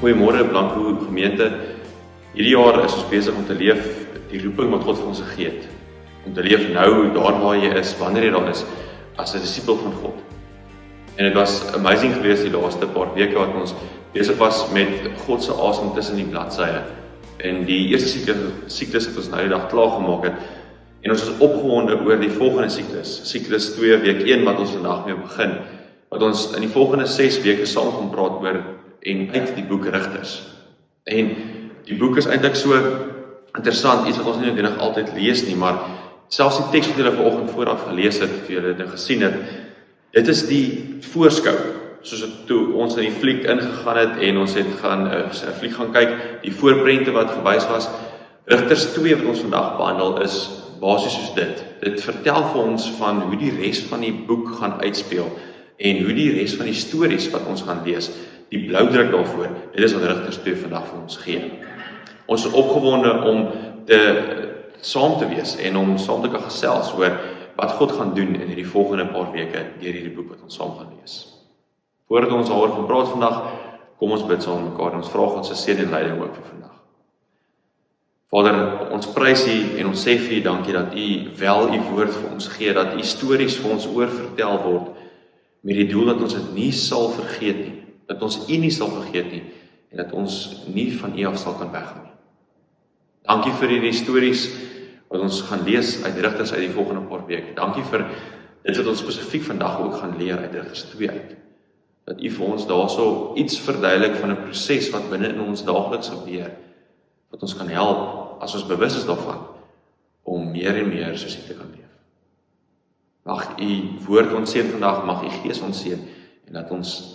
Goeiemôre Blanco gemeente. Hierdie jaar is ons besig om te leef die roeping wat God vir ons gegee het. Om te leef nou daar waar jy is, wanneer jy daar is, as 'n disipel van God. En dit was amazing geweest die laaste paar weke wat ons besig was met God se asem tussen die bladsye. En die eerste siklus het ons nou die dag klaar gemaak het. En ons is opgewonde oor die volgende siklus 2 week 1 wat ons vandag mee begin. Wat ons in die volgende 6 weke saam gaan praat oor en uit die boek Rigters. En die boek is eintlik so interessant, iets wat ons nie noodwendig altyd lees nie, maar selfs die teks wat julle vanoggend vooraf gelees het, of julle dit gesien het, dit is die voorskou, soos toe ons in die fliek ingegaan het en ons het gaan 'n fliek gaan kyk, die voorprente wat gewys was. Rigters 2 wat ons vandag behandel is basies soos dit. Dit vertel vir ons van hoe die res van die boek gaan uitspeel en hoe die res van die stories wat ons gaan lees, die bloudruk daarvoor, dit is wat Rigters 2 vandag vir ons gee. Ons is opgewonde om saam te wees en om saam te kan gesels oor wat God gaan doen in hierdie volgende paar weke deur hierdie boek wat ons saam gaan lees. Voordat ons daaroor gaan praat vandag, kom ons bid saam met mekaar en ons vra God se seën en leiding ook vir vandag. Vader, ons prys U en ons sê vir U dankie dat U wel U woord vir ons gee, dat U stories vir ons oorvertel word met die doel dat ons dit nie sal vergeet nie, dat ons U nie sal vergeet nie en dat ons nie van U af sal kan weggaan nie. Dankie vir hierdie stories wat ons gaan lees uit Rigters uit die volgende paar weke. Dankie vir dit wat ons spesifiek vandag ook gaan leer uit Rigters 2 uit. Dat U vir ons daarso iets verduidelik van 'n proses wat binne in ons daagliks gebeur, wat ons kan help as ons bewus is daarvan om meer en meer soos U te kan leef. Mag U woord ons seën vandag, mag U Gees ons seën en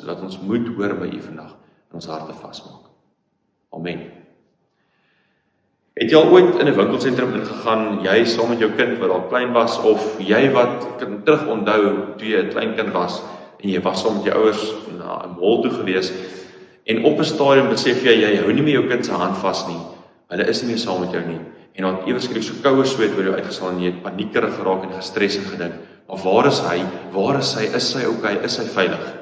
laat ons moed hoor by U vandag en ons harte vasmaak. Amen. Het jy al ooit in 'n winkelsentrum ingegaan, jy saam met jou kind wat al klein was, of jy wat kan terug onthou toe jy 'n klein kind was en jy was saam met jou ouers na 'n mall toe gewees en op 'n stadium besef jy hou nie meer jou kind se hand vas nie. Hulle is nie meer saam met jou nie. En dan ewe skielik so koue sweet oor jou uitgeslaan en jy het paniekerig geraak en gestres en gedink, maar waar is hy? Waar is sy? Is sy okay? Is sy veilig?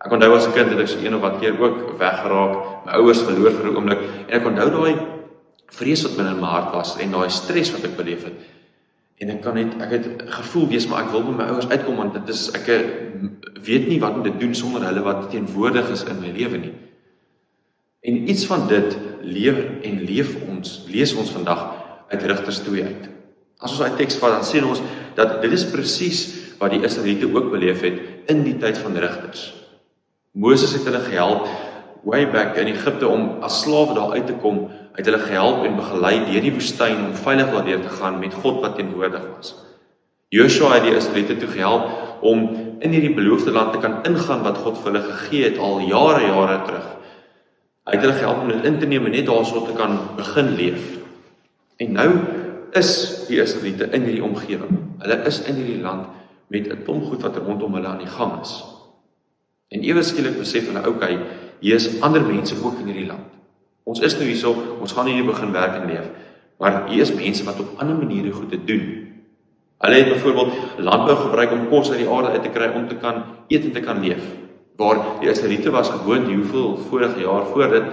Ek onthou as 'n kind het ek so een of wat keer ook weggeraak, my ouers verloor vir 'n oomblik en ek onthou daai vrees wat binne in my hart was en daai stres wat ek beleef het. En ek het gevoel wees, maar ek wil by my ouers uitkom want ek weet nie wat om te doen sonder hulle wat teenwoordig is in my lewe nie. En iets van dit lees ons vandag uit Rigters 2 uit. As ons daai teks vat, dan sien ons dat dit is presies wat die Israeliete ook beleef het in die tyd van Rigters. Moses het hulle gehelp way back in Egipte om as slawe daar uit te kom, het hulle gehelp en begelei deur die woestyn om veilig daardeur te gaan met God wat teenwoordig was. Joshua het die Israeliete toe gehelp om in hierdie beloofde land te kan ingaan wat God vir hulle gegee het al jare terug. Hy het hulle gehelp om dit in te neem en net daarso te kan begin leef. En nou is die Israeliete in hierdie omgewing. Hulle is in hierdie land met 'n klomp goed wat rondom hulle aan die gang is. En ewe skielik besef hulle, okay, hier is ander mense ook in hierdie land. Ons is nou hierso, ons gaan hier begin werk en leef, maar hier is mense wat op ander maniere goed te doen. Hulle het byvoorbeeld landbou gebruik om kos uit die aarde uit te kry om te kan eet en te kan leef. Waar die Israeliete was gewoond hoeveel vorige jaar voor dit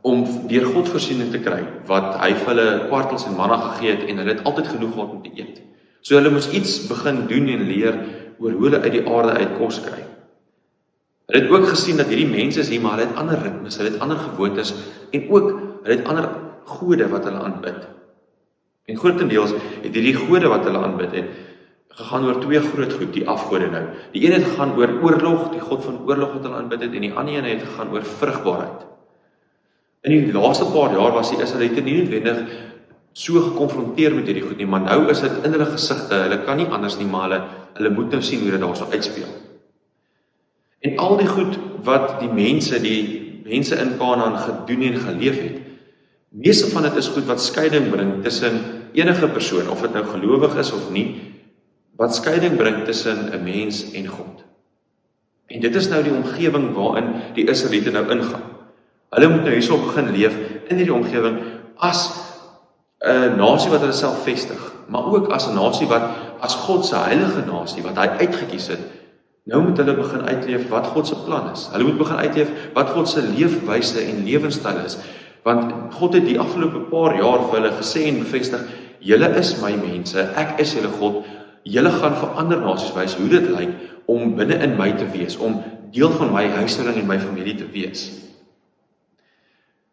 om deur God voorsiening te kry wat hy vir hulle kwartels en manna gegee het en hulle het altyd genoeg gehad om te eet. So hulle moes iets begin doen en leer oor hoe hulle uit die aarde uit kos kry. Hulle het ook gesien dat hierdie mense is hier, maar hulle het ander ritmes, hulle het ander gewoontes en ook hulle het ander gode wat hulle aanbid. En grootendeels het hierdie gode wat hulle aanbid het gegaan oor 2 groot goed, die afgode nou. Die een het gegaan oor oorlog, die god van oorlog wat hulle aanbid het, en die ander een het gegaan oor vrugbaarheid. In die laaste paar jaar was die Israeliete nie noodwendig so gekonfronteer met hierdie goed nie, maar nou is dit in hulle gesigte, hulle kan nie anders nie, maar hulle moet nou sien hoe dit daarso uitspeel. En al die goed wat die mense in Kanaan gedoen en geleef het, meeste van dit is goed wat skeiding bring tussen enige persoon, of dit nou gelowig is of nie, wat skeiding bring tussen 'n mens en God. En dit is nou die omgewing waarin die Israeliete nou ingaan. Hulle moet nou hierso begin leef in hierdie omgewing as 'n nasie wat hulle self vestig, maar ook as 'n nasie wat as God se heilige nasie wat hy uitgekies het, Nou moet hulle begin uitleef wat God se plan is. Hulle moet begin uitleef wat God se leefwyse en lewenstyl is. Want God het die afgelope paar jaar vir hulle gesê en bevestig, julle is my mense, ek is julle God, julle gaan vir ander nasies wys hoe dit lyk om binne in my te wees, om deel van my huishouding en my familie te wees.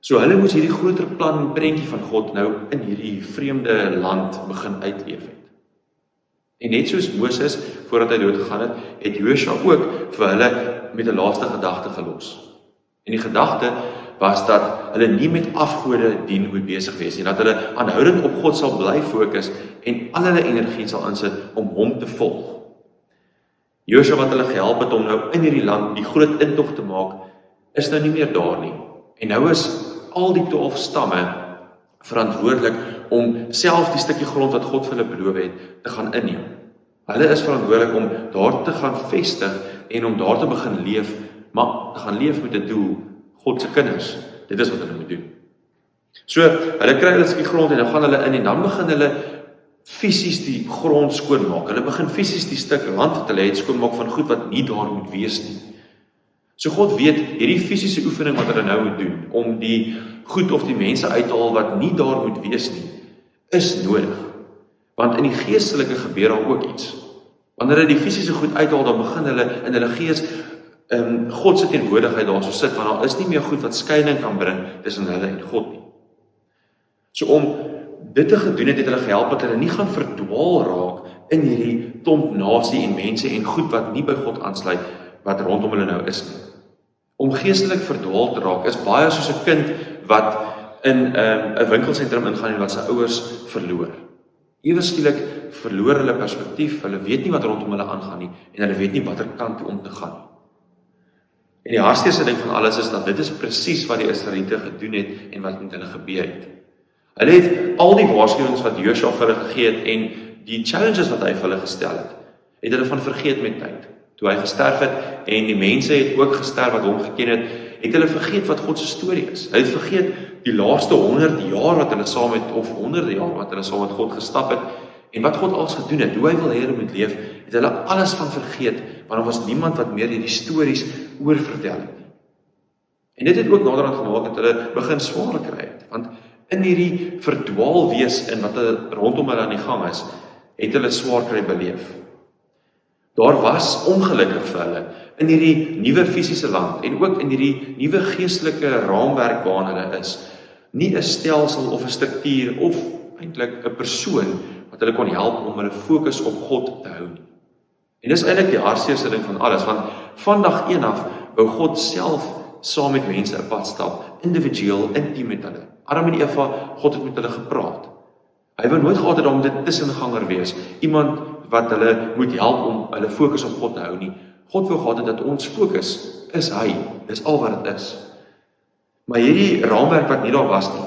So hulle moes hierdie groter plan en prentjie van God nou in hierdie vreemde land begin uitleef het. En net soos Moses, voordat hy doodgegaan het, het Josua ook vir hulle met 'n laaste gedagte gelos. En die gedagte was dat hulle nie met afgode dien moet besig wees nie, dat hulle aanhoudend op God sal bly fokus en al hulle energie sal insit om hom te volg. Josua wat hulle gehelp het om nou in hierdie land die groot intog te maak, is nou nie meer daar nie. En nou is al die 12 stamme verantwoordelik om self die stukkie grond wat God vir hulle beloof het, te gaan inneem. Hulle is verantwoordelik om daar te gaan vestig en om daar te begin leef, maar te gaan leef met 'n doel, God se kinders. Dit is wat hulle moet doen. So, hulle kry hulle stukkie grond en dan gaan hulle in en dan begin hulle fisies die grond skoonmaak. Hulle begin fisies die stuk land wat hulle het skoonmaak van goed wat nie daar moet wees nie. So God weet, hierdie fisiese oefening wat hulle nou moet doen, om die goed of die mense uit te haal wat nie daar moet wees nie, is nodig. Want in die geestelike gebeur daar ook iets. Wanneer hulle die fisiese goed uithaal, dan begin hulle in hulle gees God se teenwoordigheid daar so sit, want daar is nie meer goed wat skeiding kan bring tussen hulle en God nie. So om dit te gedoen het hulle gehelp dat hulle nie gaan verdwaal raak in hierdie klomp nasie en mense en goed wat nie by God aansluit, wat rondom hulle nou is nie. Om geestelik verdwaal te raak is baie soos 'n kind wat in 'n winkelsentrum ingaan en wat sy ouers verloor. Ewe skielik verloor hulle perspektief, hulle weet nie wat rondom hulle aangaan nie en hulle weet nie watter kant om te gaan nie. En die hartseerste ding van alles is dat dit is presies wat die Israeliete gedoen het en wat met hulle gebeur het. Hulle het al die waarskuwings wat Josua vir hulle gegee het en die challenges wat hy vir hulle gestel het hulle van vergeet met tyd. Toe hy gesterf het en die mense het ook gesterf wat hom geken het hulle vergeet wat God se storie is. Hulle het vergeet die laaste 100 jaar wat hulle saam met, of honderde jaar wat hulle saam met God gestap het, en wat God alles gedoen het, hoe hy wil hê hulle moet leef, het hulle alles van vergeet, want daar was niemand wat meer hierdie stories oorvertel het nie. En dit het ook naderhand gemaak dat hulle begin swaar kry het, want in hierdie verdwaal wees in wat rondom hulle aan die gang is, het hulle swaar kry beleef. Daar was ongelukkig vir hulle in hierdie nuwe fisiese land en ook in hierdie nuwe geestelike raamwerk waarin hulle is, nie 'n stelsel of 'n struktuur of eintlik 'n persoon wat hulle kon help om hulle fokus op God te hou nie. En dis eintlik die hartseerste ding van alles, want van dag 1 af wou God self saam met mense 'n pad stap, individueel, intiem met hulle. Adam en Eva, God het met hulle gepraat. Hy wou nooit gehad het om dit tussenganger wees, iemand wat hulle moet help om hulle fokus op God te hou nie. God wou gehad het dat ons fokus is hy, dis al wat dit is. Maar hierdie raamwerk wat nie daar was nie,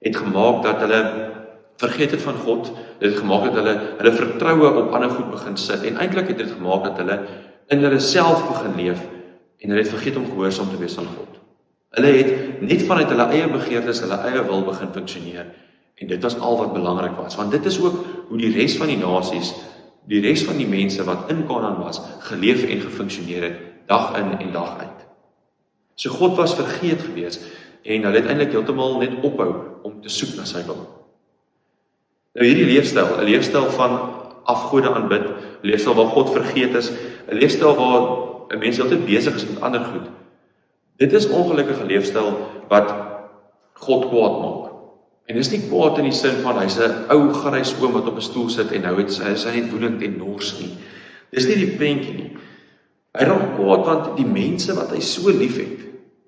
het gemaak dat hulle vergeet het van God, dit het gemaak dat hulle vertroue op ander goed begin sit, en eintlik het dit gemaak dat hulle in hulle self begin leef, en hulle het vergeet om gehoorsaam te wees aan God. Hulle het net vanuit hulle eie begeertes, hulle eie wil begin funksioneer, en dit was al wat belangrik was, want dit is ook hoe die res van die nasies, die res van die mense wat in Kanaan was, geleef en gefunksioneer het, dag in en dag uit. So God was vergeet gewees, en hulle het eintlik heeltemal net ophou om te soek na sy wil. Nou hierdie leefstyl, 'n leefstyl van afgode aanbid, 'n leefstyl waar God vergeet is, 'n leefstyl waar 'n mens altyd besig is met ander goed. Dit is ongelukkige leefstyl wat God kwaad maak. En dis nie kwaad in die sin van hy's 'n ou grys oom wat op 'n stoel sit en nou hy is net woedend en nors nie. Dis nie die prentjie nie. Hy raak kwaad want die mense wat hy so liefhet,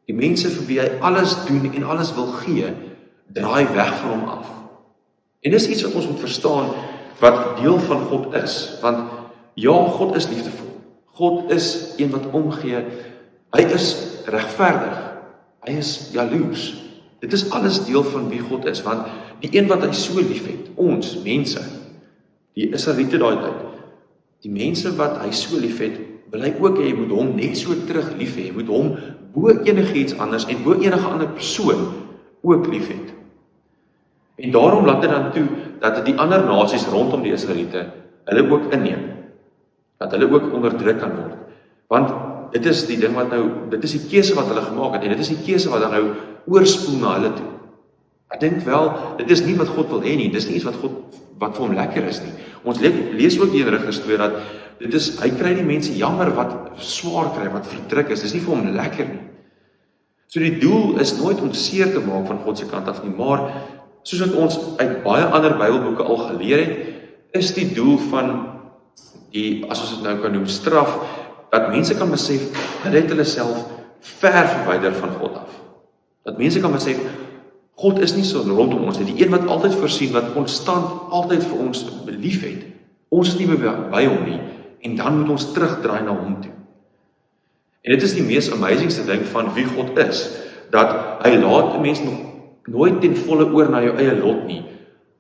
die mense vir wie hy alles doen en alles wil gee, draai weg van hom af. En dis iets wat ons moet verstaan wat deel van God is, want ja, God is liefdevol. God is een wat omgee. Hy is regverdig. Hy is jaloers. Dit is alles deel van wie God is, want die een wat hy so liefhet, ons mense, die Israeliete daai tyd, die mense wat hy so liefhet, wil hy ook hê, jy moet hom net so terug lief hê, jy moet hom bo enigiets anders en bo enige ander persoon ook liefhet. En daarom laat dit dan toe dat die ander nasies rondom die Israeliete hulle ook inneem, dat hulle ook onderdruk kan word, Want dit is die ding wat nou, dit is die keuse wat hulle gemaak het, en dit is die keuse wat dan nou oorspoel na hulle toe. Ek dink wel, dit is nie wat God wil hê nie, dit is nie iets wat wat vir hom lekker is nie. Ons lees ook in Rigters 2 dat dit is, hy kry die mense jammer wat swaar kry, wat verdruk is, dit is nie vir hom lekker nie. So die doel is nooit om seer te maak van God se kant af nie, maar soos wat ons uit baie ander Bybelboeke al geleer het, is die doel van die, as ons dit nou kan noem, straf, dat mense kan besef, hulle het hulle self ver verwyder van God af. Dat mense kan besef, God is nie so rondom ons nie, die een wat altyd voorsien, wat konstant altyd vir ons lief het. Ons is nie by hom nie, en dan moet ons terugdraai na hom toe. En dit is die mees amazingste ding van wie God is, dat hy laat 'n mens nog nooit ten volle oor na jou eie lot nie.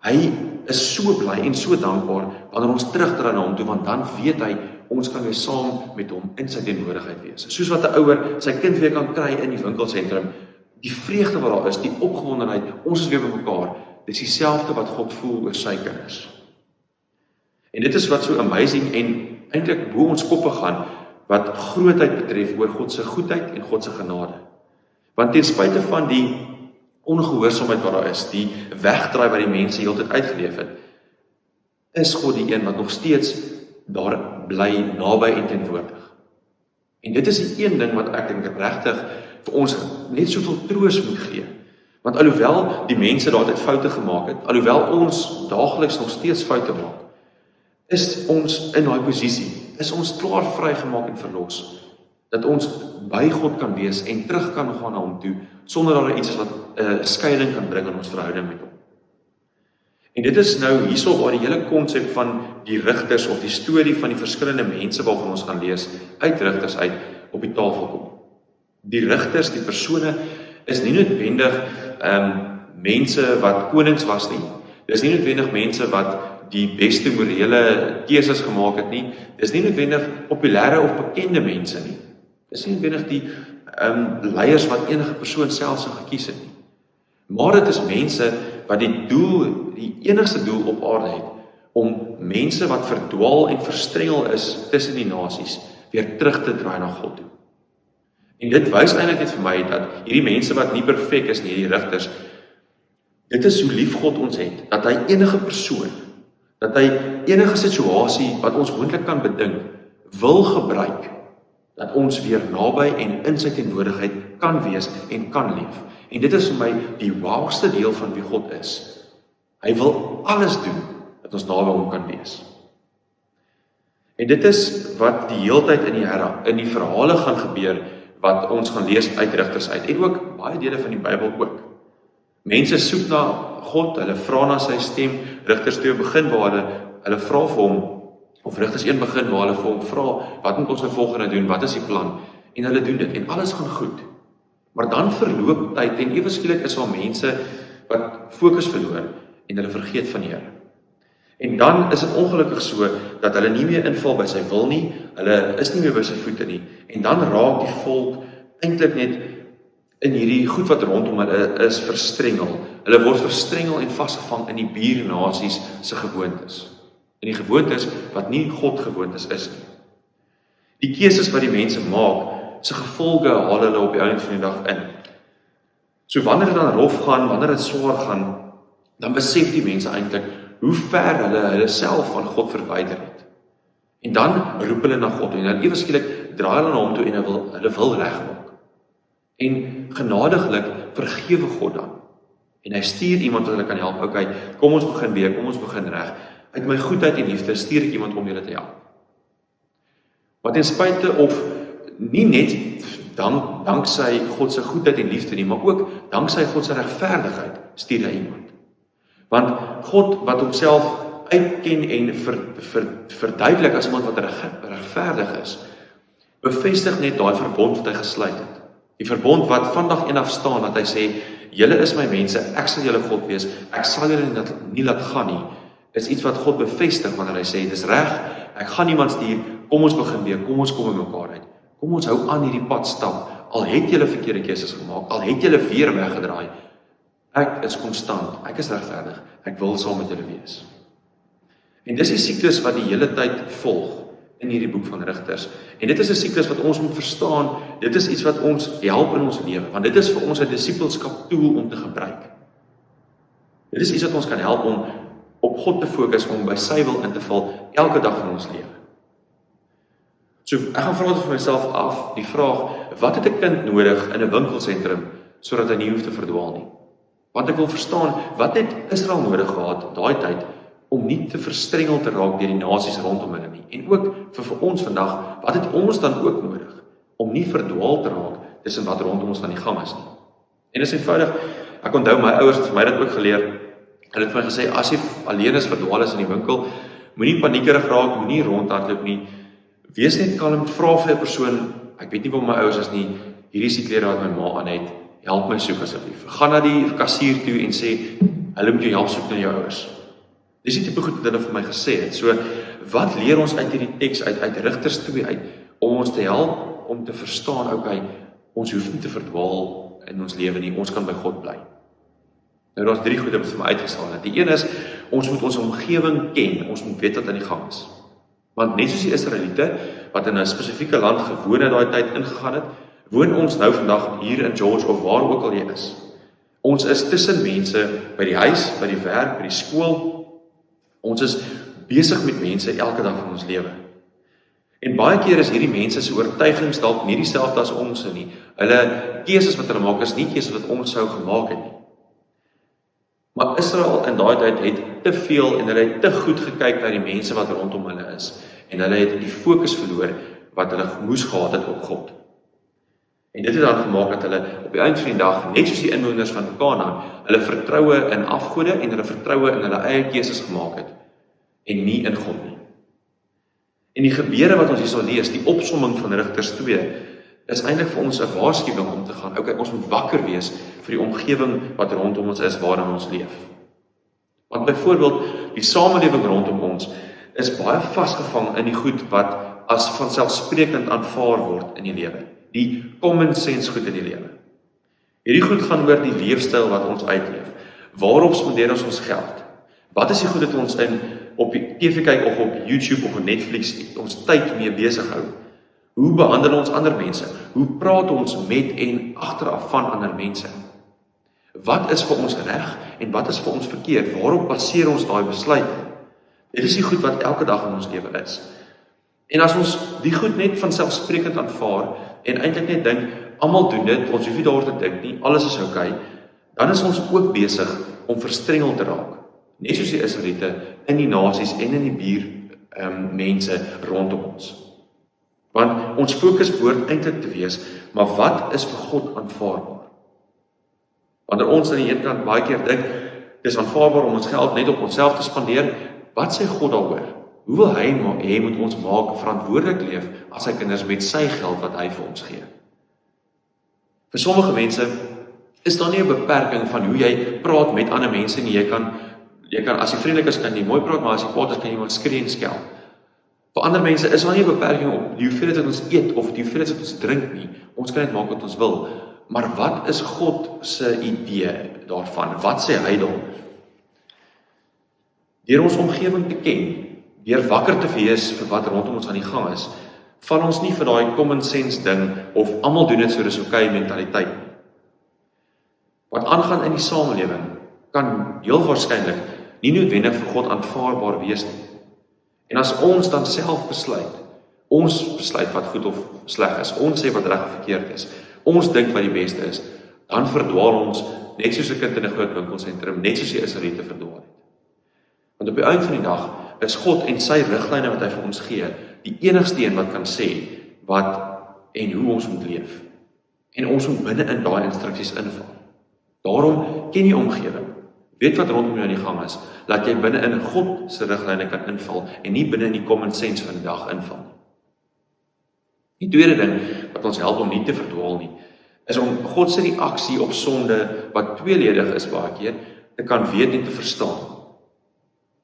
Hy is so bly en so dankbaar wanneer ons terugdraai na hom toe, want dan weet hy, ons kan weer saam met hom in sy teenwoordigheid wees. Soos wat 'n ouer sy kind weer kan kry in die winkelsentrum, die vreugde wat daar is, die opgewondenheid, ons is weer by mekaar, dis dieselfde wat God voel oor sy kinders. En dit is wat so amazing en eintlik bo ons koppe gaan, wat grootheid betref oor God se goedheid en God se genade. Want ten spyte van die ongehoorsaamheid wat daar is, die wegdraai wat die mense heeltyd uitgeleef het, is God die een wat nog steeds daar bly, naby en teenwoordig. En dit is die een ding wat ek dink regtig vir ons net soveel troos moet gee. Want alhoewel die mense daardie foute gemaak het, alhoewel ons daagliks nog steeds foute maak, is ons in daai posisie, is ons klaar vrygemaak en verlos, dat ons by God kan wees en terug kan gaan na hom toe, sonder dat daar iets is wat 'n skeiding kan bring in ons verhouding met hom. En dit is nou hierso waar die hele konsep van die rigters of die storie van die verskillende mense waarvan ons gaan lees, uit rigters uit op die tafel kom. Die rigters, die persone, is nie noodwendig mense wat konings was nie. Dis nie noodwendig mense wat die beste morele keuses gemaak het nie. Dis nie noodwendig populêre of bekende mense nie. Dis nie noodwendig die leiers wat enige persoon self sou gekies het nie. Maar dit is mense wat die enigste doel op aarde het, om mense wat verdwaal en verstrengel is tussen die nasies, weer terug te draai na God toe. En dit wys eintlik net vir my dat hierdie mense wat nie perfek is nie, hierdie rigters, dit is hoe lief God ons het, dat hy enige persoon, dat hy enige situasie wat ons moontlik kan bedink, wil gebruik, dat ons weer naby en in sy teenwoordigheid kan wees en kan leef. En dit is vir my die wauwste deel van wie God is. Hy wil alles doen, dat ons naby hom kan wees. En dit is wat die heeltyd in die verhale gaan gebeur, wat ons gaan lees uit Rigters uit, en ook baie dele van die Bybel ook. Mense soek na God, hulle vra na sy stem, Rigters 2 begin waar hulle vra vir hom, of Rigters 1 begin waar hulle vir hom vra, wat moet ons nou volgende doen, wat is die plan? En hulle doen dit, en alles gaan goed. Maar dan verloop tyd, en ewe skielik is daar mense wat fokus verloor, en hulle vergeet van die Here. En dan is dit ongelukkig so, dat hulle nie meer inval by sy wil nie, hulle is nie meer by sy voete nie, en dan raak die volk eintlik net in hierdie goed wat rondom hulle is verstrengel. Hulle word verstrengel en vasgevang in die buurnasies se gewoontes. In die gewoontes wat nie God gewoontes is nie. Die keuses wat die mense maak, se gevolge haal hulle op die einde van die dag in. So wanneer dit dan rof gaan, wanneer dit swaar gaan, dan besef die mense eintlik hoe ver hulle self van God verwyder het. En dan roep hulle na God, en dan ewe skielik draai hulle na hom toe en hulle wil regmaak. En genadiglik vergewe God dan. En hy stuur iemand wat hulle kan help. Okay, kom ons begin weer, kom ons begin reg. Uit my goedheid en liefde stuur ek iemand om julle te help. Maar ten spyte of nie net danksy God se goedheid en liefde nie, maar ook danksy God se regverdigheid stuur hy iemand. Want God wat homself uitken en verduidelik as iemand wat regverdig is, bevestig net daai verbond wat hy gesluit het. Die verbond wat vandag eendag staan, dat hy sê, julle is my mense, ek sal julle God wees, ek sal julle nie laat gaan nie, is iets wat God bevestig wanneer hy sê, dis reg, ek gaan niemand stuur, kom ons begin weer, kom ons kom in mekaar uit, kom ons hou aan hierdie pad stap, al het julle verkeerde keuses gemaak, al het julle weer weggedraai, ek is konstant, ek is regverdig, ek wil saam met julle wees. En dis die siklus wat die hele tyd volg in hierdie boek van Rigters. En dit is 'n siklus wat ons moet verstaan, dit is iets wat ons help in ons lewe, want dit is vir ons 'n disippelskap tool om te gebruik. Dit is iets wat ons kan help om op God te fokus, om by sy wil in te val, elke dag van ons lewe. So, ek gaan vra vir myself af, die vraag, wat het 'n kind nodig in 'n winkelsentrum, sodat hy nie hoef te verdwaal nie? Want ek wil verstaan, wat het Israel nodig gehad, daai tyd, om nie te verstrengel te raak deur die nasies rondom hulle nie. En ook vir ons vandag, wat het ons dan ook nodig, om nie verdwaal te raak, tussen wat rondom ons aan die gang is nie. En dit is eenvoudig, ek onthou my ouers het vir my dit ook geleer, hulle het vir my gesê, as jy alleen is, verdwaal is in die winkel, moenie paniekerig raak, moenie rondhardloop nie, wees net kalm, vra vir 'n persoon, ek weet nie waar my ouers is nie, hierdie is die klere wat my ma aan het, help my soek asseblief. Gaan na die kassier toe en sê, hulle moet jou help soek na jou ouers. Dis die tipe goed wat hulle vir my gesê het. So, wat leer ons uit hierdie teks uit Rigters 2 uit, om ons te help om te verstaan, okay, ons hoef nie te verdwaal in ons lewe nie, ons kan by God bly. Nou, daar's 3 goede wat vir my uitgestaan het. Die een is, ons moet ons omgewing ken, ons moet weet wat aan die gang is. Want net soos die Israeliete, wat in 'n spesifieke land gewoon het daai tyd ingegaan het, woon ons nou vandag hier in George of waar ook al jy is. Ons is tussen mense, by die huis, by die werk, by die skool. Ons is besig met mense elke dag van ons lewe. En baie keer is hierdie mense se oortuigings dalk nie dieselfde as ons nie. Hulle keuses wat hulle maak is nie keuses wat ons sou gemaak het nie. Maar Israel in daai tyd het te veel en hulle het te goed gekyk na die mense wat rondom hulle is. En hulle het die fokus verloor wat hulle moes gehad het op God. En dit het dan gemaak dat hulle op die einde van die dag, net soos die inwoners van Kanaan, hulle vertroue in afgode en hulle vertroue in hulle eie keuses gemaak het, en nie in God nie. En die gebeure wat ons hier sal lees, die opsomming van Rigters 2, is eintlik vir ons 'n waarskuwing om te gaan, okay, ons moet wakker wees vir die omgewing wat rondom ons is, waarin ons leef. Want byvoorbeeld, die samelewing rondom ons is baie vasgevang in die goed wat as vanselfsprekend aanvaar word in die lewe. Die common sense goed in die lewe. Hierdie goed gaan oor die leefstyl wat ons uitleef. Waarop spandeer ons geld? Wat is die goed wat ons op die TV kyk of op YouTube of op Netflix ons tyd mee besig hou? Hoe behandel ons ander mense? Hoe praat ons met en agteraf van ander mense? Wat is vir ons reg en wat is vir ons verkeerd? Waarop baseer ons daai besluite? Dit is die goed wat elke dag in ons lewe is. En as ons die goed net vanselfsprekend aanvaar en eintlik net dink, almal doen dit, ons hoef nie daar te dink nie, alles is okay, dan is ons ook besig om verstrengel te raak. Net soos die Israeliete in die nasies en in die buur mense rondom ons. Want ons fokus behoort eintlik te wees, maar wat is vir God aanvaarbaar? Wanneer ons aan die een kant baie keer dink, dis aanvaarbaar om ons geld net op onsself te spandeer, wat sê God daaroor? Hoe wil hy moet ons maak verantwoordelik leef as sy kinders met sy geld wat hy vir ons gee? Vir sommige mense is daar nie 'n beperking van hoe jy praat met ander mense nie. Jy kan as jy vriendelik is, kan jy mooi praat, maar as jy kwaad is, kan jy iemand skree en skel. Vir ander mense is daar nie 'n beperking op die hoeveelheid wat ons eet of die hoeveelheid wat ons drink nie. Ons kan net maak wat ons wil. Maar wat is God se idee daarvan? Wat sê hy daaroor? Deur ons omgewing te ken, deur wakker te wees vir wat rondom ons aan die gang is, val ons nie vir daai common sense ding of almal doen dit so dis okay mentaliteit. Wat aangaan in die samelewing kan heel waarskynlik nie noodwendig vir God aanvaarbaar wees nie. En as ons dan self besluit, ons besluit wat goed of sleg is, ons sê wat reg of verkeerd is, ons dink wat die beste is, dan verdwaal ons net soos 'n kind in 'n groot winkelsentrum, net soos die Israeliete verdwaal het. Want op die einde van die dag is God en sy riglyne wat hy vir ons gee, die enigste een wat kan sê wat en hoe ons moet leef. En ons moet binne in daai instruksies inval. Daarom ken jy omgewing. Weet wat rondom jou aan die gang is, laat jy binne in God se riglyne kan inval en nie binne in die common sense van die dag inval nie. Die tweede ding wat ons help om nie te verdwaal nie, is om God se reaksie op sonde wat tweeledig is baie keer te kan weet en te verstaan.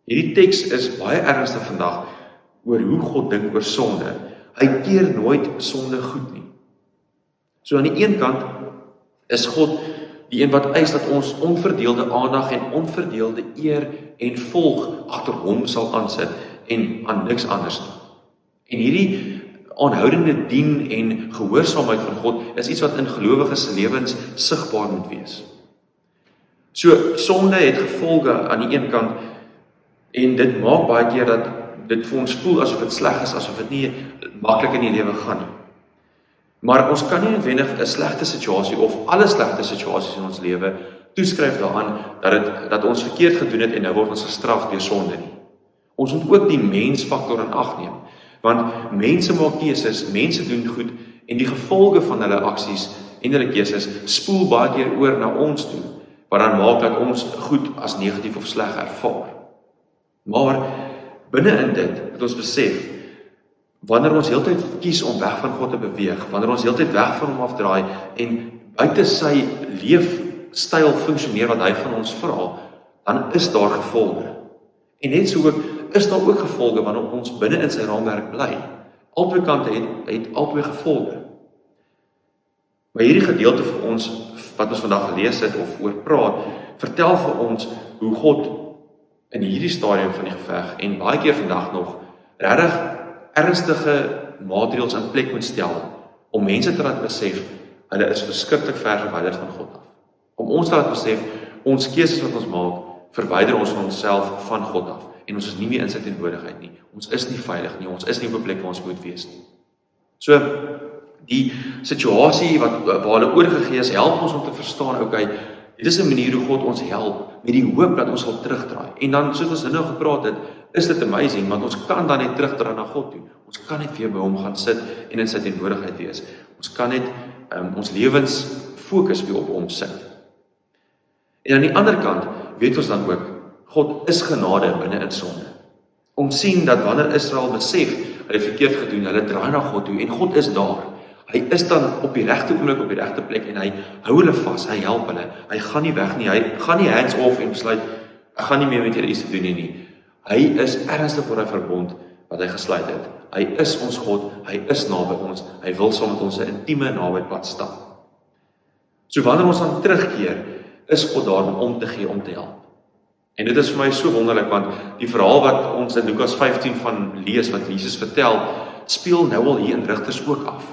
Hierdie teks is baie ernstig vandag oor hoe God dink oor sonde. Hy keer nooit sonde goed nie. So aan die een kant is God die een wat eis dat ons onverdeelde aandag en onverdeelde eer en volg agter hom sal aansit en aan niks anders nie. En hierdie aanhoudende dien en gehoorsaamheid van God is iets wat in gelowiges se lewens sigbaar moet wees. So, sonde het gevolge aan die een kant, en dit maak baie keer dat dit vir ons voel asof dit sleg is, asof dit nie maklik in die lewe gaan nie. Maar ons kan nie noodwendig 'n slegte situasie of alle slegte situasies in ons lewe toeskryf daaraan dat ons verkeerd gedoen het en nou word ons gestraf deur sonde nie. Ons moet ook die mensfaktor in ag neem, want mense maak keuses, mense doen goed en die gevolge van hulle aksies en hulle keuses spoel baie keer oor na ons toe, wat dan maak dat ons goed as negatief of sleg ervaar. Maar binne in dit het ons besef, wanneer ons heeltyd kies om weg van God te beweeg, wanneer ons heeltyd weg van hom afdraai en buite sy leefstyl funksioneer wat hy van ons vra, dan is daar gevolge. En net so ook is daar ook gevolge wanneer ons binne in sy raamwerk bly. Albei kante het albei gevolge. Maar hierdie gedeelte vir ons wat ons vandag gelees het of oor praat, vertel vir ons hoe God in hierdie stadium van die geveg en baie keer vandag nog regtig ernstige maatreëls in plek moet stel om mense te laat besef hulle is verskriklik ver verwyderd van God af. Om ons te laat besef ons keuses wat ons maak verwyder ons van onsself van God af en ons is nie meer in sy teenwoordigheid nie. Ons is nie veilig nie, ons is nie op 'n plek waar ons moet wees nie. So die situasie waar hulle oorgegee is, help ons om te verstaan, okay, dit is 'n manier hoe God ons help met die hoop dat ons sal terugdraai. En dan soos ons nou gepraat het, is dit amazing, want ons kan dan net terugdraai na God toe. Ons kan net weer by hom gaan sit en in sy teenwoordigheid wees. Ons kan net ons lewens fokus weer op hom sit. En aan die ander kant weet ons dan ook, God is genade binne in sonde. Ons sien dat wanneer Israel besef, hulle verkeerd gedoen, hulle draai na God toe en God is daar. Hy is dan op die regte oomblik op die regte plek en hy hou hulle vas, hy help hulle. Hy gaan nie weg nie, hy gaan nie hands off en besluit, ek gaan nie meer met julle iets te doen nie. Hy is ernstig oor hy verbond wat hy gesluit het. Hy is ons God, hy is naby ons, hy wil saam met ons 'n intieme nabypad stap. So wanneer ons dan terugkeer, is God daar om te gee, om te help. En dit is vir my so wonderlik, want die verhaal wat ons in Lukas 15 van lees, wat Jesus vertel, speel nou al hier in Rigters ook af.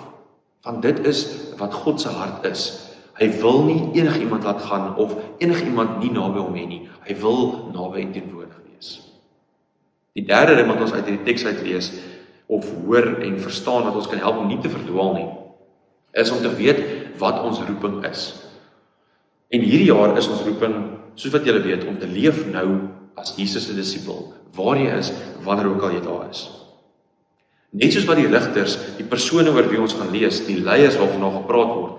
Want dit is wat God se hart is. Hy wil nie enigiemand laat gaan, of enigiemand nie naby hom hê nie. Hy wil naby en teenwoordig wees. Die derde ding wat ons uit hierdie teks uit lees, of hoor en verstaan wat ons kan help om nie te verdwaal nie, is om te weet wat ons roeping is. En hierdie jaar is ons roeping, soos wat julle weet, om te leef nou as Jesus se disipel, waar jy is, wanneer ook al jy daar is. Net soos wat die rigters, die persone oor wie ons gaan lees, die leiers waarvan gepraat word,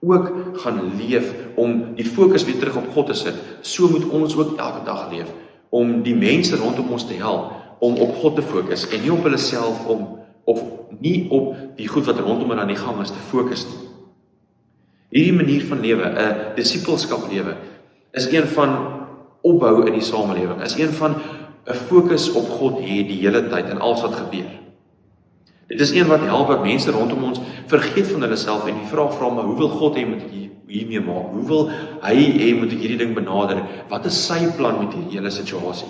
ook gaan leef om die fokus weer terug op God te sit, so moet ons ook elke dag leef, om die mense rondom ons te help, om op God te fokus, en nie op hulle self of nie op die goed wat rondom hulle aan die gang is te fokus nie. Hierdie manier van lewe, 'n disipelskap lewe, is een van opbou in die samelewing, is een van 'n fokus op God hê die hele tyd in alles wat gebeur. Dit is een wat help dat mense rondom ons vergeet van hulle self en die vraag vra, maar hoe wil God hê moet ek hiermee maak? Hoe wil hy hê moet ek hierdie ding benader? Wat is sy plan met die hele situasie?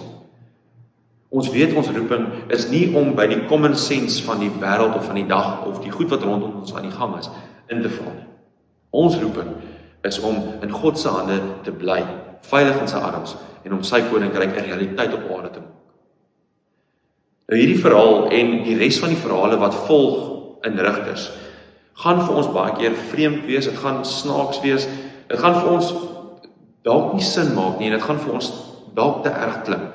Ons weet ons roeping is nie om by die common sense van die wêreld of van die dag of die goed wat rondom ons aan die gang is in te val nie. Ons roeping is om in God se hande te bly, veilig in sy arms en om sy koninkryk 'n realiteit op aarde te maak. Nou hierdie verhaal en die res van die verhale wat volg in Rigters gaan vir ons baie keer vreemd wees, dit gaan snaaks wees, dit gaan vir ons dalk nie sin maak nie en dit gaan vir ons dalk te erg klink.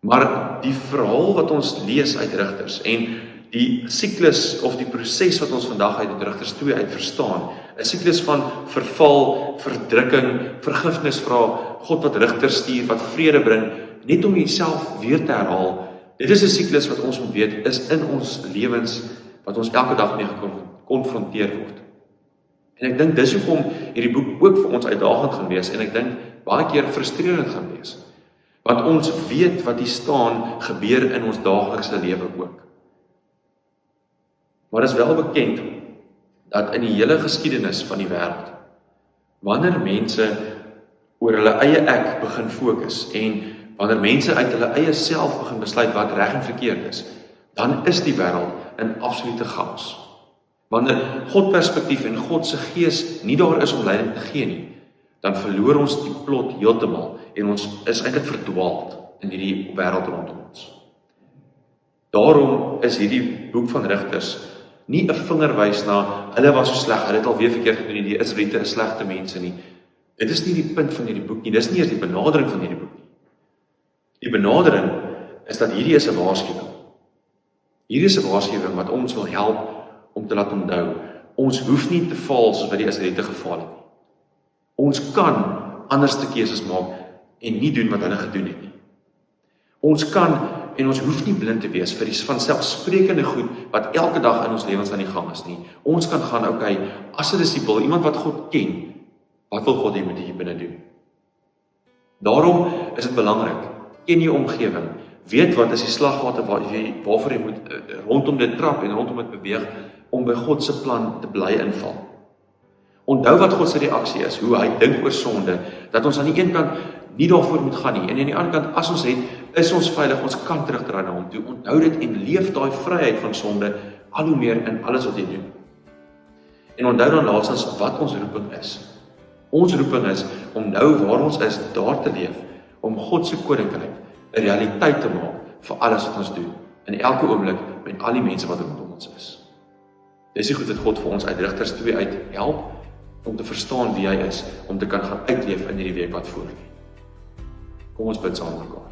Maar die verhaal wat ons lees uit Rigters en die siklus of die proses wat ons vandag uit Rigters 2 uit verstaan, 'n siklus van verval, verdrukking, vergifnis vra, God wat rigter stuur, wat vrede bring, net om jouself weer te herhaal. Dit is 'n siklus wat ons moet weet, is in ons lewens, wat ons elke dag mee gekonfronteer word. En ek dink dis hoekom hierdie boek ook vir ons uitdagend gaan wees, en ek dink baie keer frustrerend gaan wees. Want ons weet wat hier staan, gebeur in ons daaglikse lewe ook. Maar is wel bekend, dat in die hele geskiedenis van die wêreld, wanneer mense oor hulle eie ek begin fokus, en wanneer mense uit hulle eie self begin besluit wat reg en verkeerd is, dan is die wêreld in absolute chaos. Wanneer God perspektief en God se gees nie daar is om leiding te gee nie, dan verloor ons die plot heeltemal en ons is eintlik verdwaald in hierdie wêreld rondom ons. Daarom is hierdie boek van Rigters nie 'n vingerwys na hulle was so sleg, hulle het alweer verkeerd gedoen, die Israeliete is slegte mense nie. Dit is nie die punt van hierdie boek nie, dis nie eers die benadering van hierdie boek nie. Die benadering is dat hierdie is 'n waarskuwing. Hierdie is 'n waarskuwing wat ons wil help om te laat onthou. Ons hoef nie te faal soos wat die Israeliete gefaal het nie. Ons kan anderste keuses maak en nie doen wat hulle gedoen het nie. Ons kan en ons hoef nie blind te wees vir die vanselfsprekende goed wat elke dag in ons lewens aan die gang is nie. Ons kan gaan, okay, as 'n disipel, iemand wat God ken, wat wil God hê moet jy binne doen? Daarom is dit belangrik, ken jou omgewing, weet wat is die slaggate waarvoor jy moet rondom dit trap en rondom dit beweeg, om by God se plan te bly inval. Onthou wat God se reaksie is, hoe hy dink oor sonde, dat ons aan die een kant nie daarvoor moet gaan nie, en aan die ander kant, as ons het, is ons veilig, ons kan terugdraai na hom toe. Onthou dit en leef daai vryheid van sonde al hoe meer in alles wat jy doen. En onthou dan laastens wat ons roeping is. Ons roeping is om nou waar ons is, daar te leef, om God se koninkryk 'n realiteit te maak vir alles wat ons doen, in elke oomblik met al die mense wat rondom ons is. Dis die goed wat God vir ons uit Rigters 2 uit help, om te verstaan wie hy is, om te kan gaan uitleef in hierdie week wat voor lê. Kom ons bid saam met mekaar.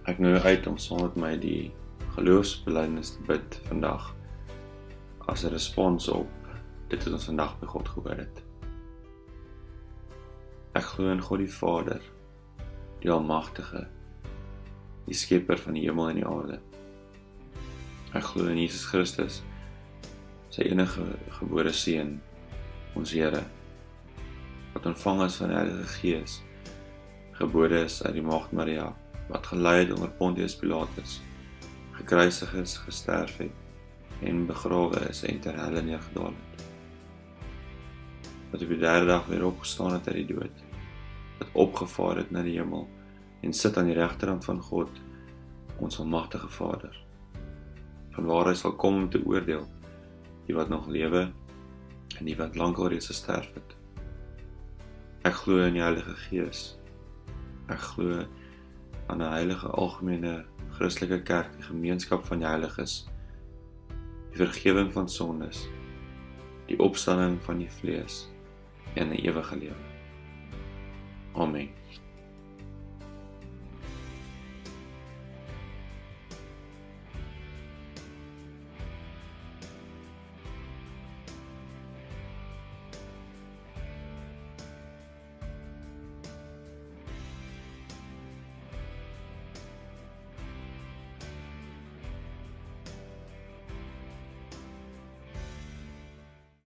Ek nooi uit om saam met my die geloofsbelijdenis te bid vandag, as 'n respons op dit wat ons vandag by God gehoor het. Ek glo in God die Vader, die Almagtige, die Skepper van die hemel en die aarde. Ek glo in Jesus Christus, sy enige gebore Seun, ons Here, wat ontvang is van die Heilige Gees, gebore is uit die Maagd Maria, wat gelei het onder Pontius Pilatus, gekruisig is, gesterf het, en begrawe is en ter helle neergedaal het. Wat op die derde dag weer opgestaan het uit die dood, wat opgevaar het na die hemel, en sit aan die regterhand van God, ons almagtige Vader, vanwaar hy sal kom om te oordeel, die wat nog lewe, en die wat lankal reeds gesterf het. Ek glo in die Heilige Gees. Ek glo aan 'n heilige algemene Christelike kerk, die gemeenskap van die heiliges, die vergewing van sondes, die opstanding van die vlees en 'n ewige lewe. Amen.